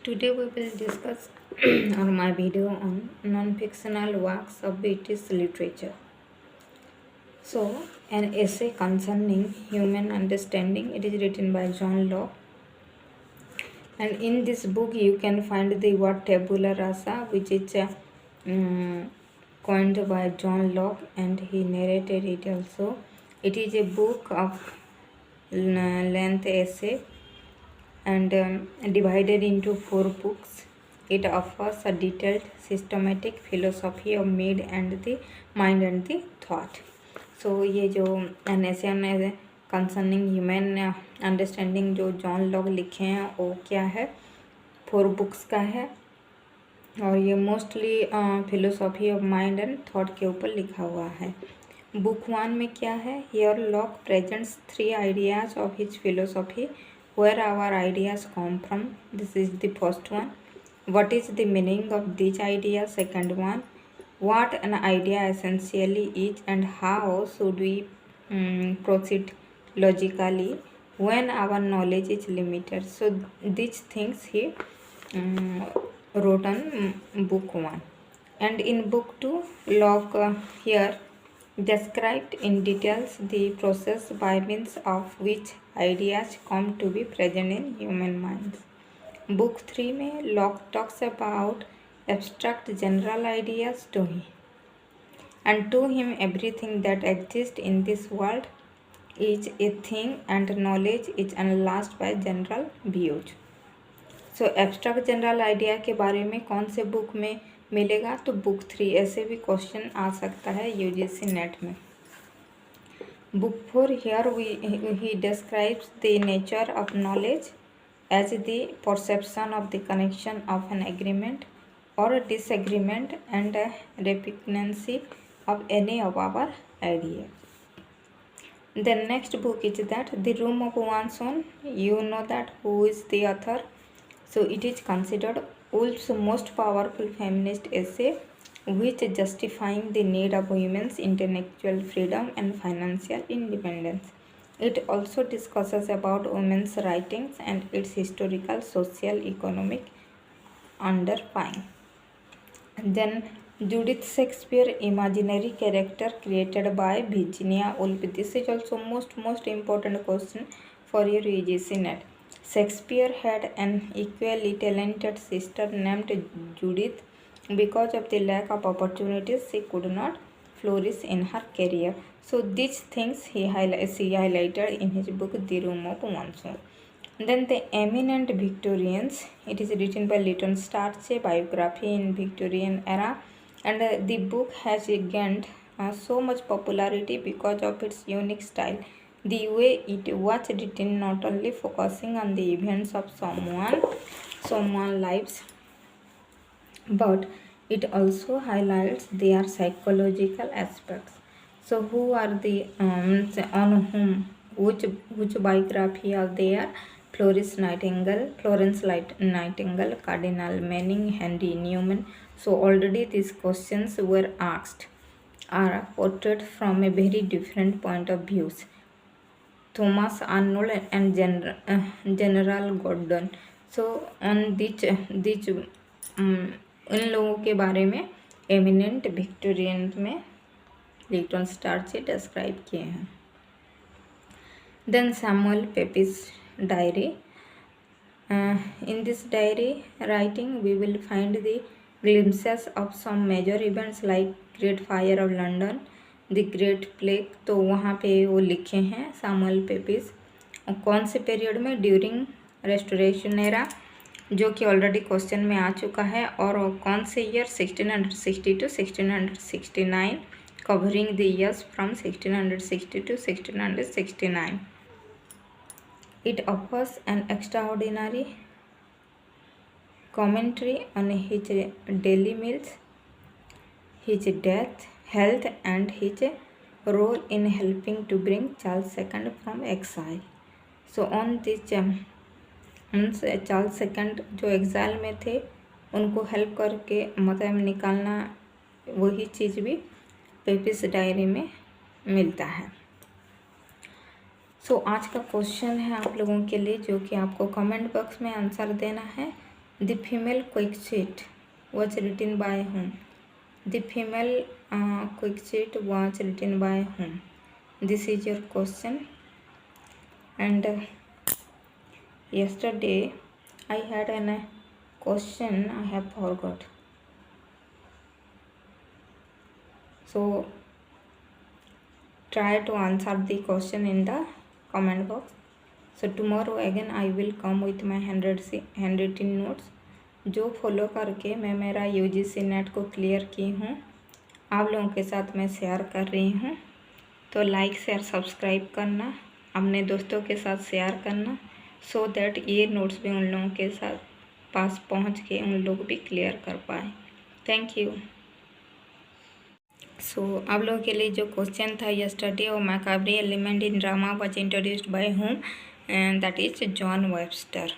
Today we will discuss on my video on non-fictional works of British literature. So, an essay concerning human understanding. It is written by John Locke, and in this book you can find the word tabula rasa, which is coined by John Locke, and he narrated it also. It is a book of length essay and divided into 4 books. It offers a detailed systematic philosophy of mind and the thought. So ये जो N concerning human understanding जो John Locke लिखे हैं वो क्या है, 4 books का है और ये mostly philosophy of mind and thought के ऊपर लिखा हुआ है। बुक 1 में क्या है, here lock presents 3 ideas of his philosophy where our ideas come from. This is the first one. What is the meaning of these ideas? Second one. What an idea essentially is and how should we proceed logically when our knowledge is limited. So these things he wrote on book 1. And in book 2, Locke here described in details the process by means of which ideas come to be present in human minds. Book 3 में Locke talks about abstract general ideas to him. And to him everything that exists in this world is a thing and knowledge is unlast by general views. So abstract general idea के बारे में कौन से book में मिलेगा, तो book 3। ऐसे भी क्वेश्चन आ सकता है यूजीसी नेट में। Book 4 here he describes the nature of knowledge as the perception of the connection of an agreement or disagreement and repugnancy of any of our idea. The next book is that The Room of One's Own. You know that who is the author. So it is considered Woolf's most powerful feminist essay, which justifying the need of women's intellectual freedom and financial independence. It also discusses about women's writings and its historical, social, economic underpinning. Then Judith Shakespeare, imaginary character created by Virginia Woolf. This is also most important question for your UGC net. Shakespeare had an equally talented sister named Judith. Because of the lack of opportunities, she could not flourish in her career. So these things she highlighted in his book The Room of One's Own. Then the Eminent Victorians. It is written by Lytton Starch, a biography in Victorian era, and the book has gained so much popularity because of its unique style. The way it was written, not only focusing on the events of someone's lives, but it also highlights their psychological aspects. So who are the on whom which biography are there? Florence Nightingale, Cardinal Manning, Henry Newman. So already these questions were asked are portrayed from a very different point of views. Thomas Arnold and General Gordon. So on these इन लोगों के बारे में eminent Victorian में Liton starch describe किए हैं। Then Samuel Pepys diary. In this diary writing we will find the glimpses of some major events like Great Fire of London, The Great Plague. तो वहाँ पे वो लिखे हैं सैमुअल पेपिस। कौन से पीरियड में? ड्यूरिंग रेस्टोरेशन एरा, जो कि ऑलरेडी क्वेश्चन में आ चुका है। और कौन से year? 1660 to 1669, covering the years from 1660 to 1669. It offers an extraordinary commentary on his daily meals, his death, health, and his role in helping to bring Charles II from exile. So on this Charles second जो exile में थे उनको help करके मतलब निकालना, वही चीज़ भी Pepys diary में मिलता है। सो आज का क्वेश्चन है आप लोगों के लिए, जो कि आपको कमेंट बॉक्स में आंसर देना है। The female Quicksit was written by whom? The female Quicksit was written by whom? This is your question. And yesterday I had a question I have forgot. So try to answer the question in the comment box. So tomorrow again I will come with my handwritten notes जो follow करके मैं मेरा UGC net को clear की हूँ, आप लोगों के साथ मैं शेयर कर रही हूँ। तो लाइक शेयर सब्सक्राइब करना, अपने दोस्तों के साथ शेयर करना, सो दैट ये नोट्स भी उन लोगों के साथ पास पहुँच के उन लोग भी क्लियर कर पाए। Thank you. सो आप लोगों के लिए जो क्वेश्चन था यस्टरडे, वो macabre element in drama was introduced by whom, and that is John Webster.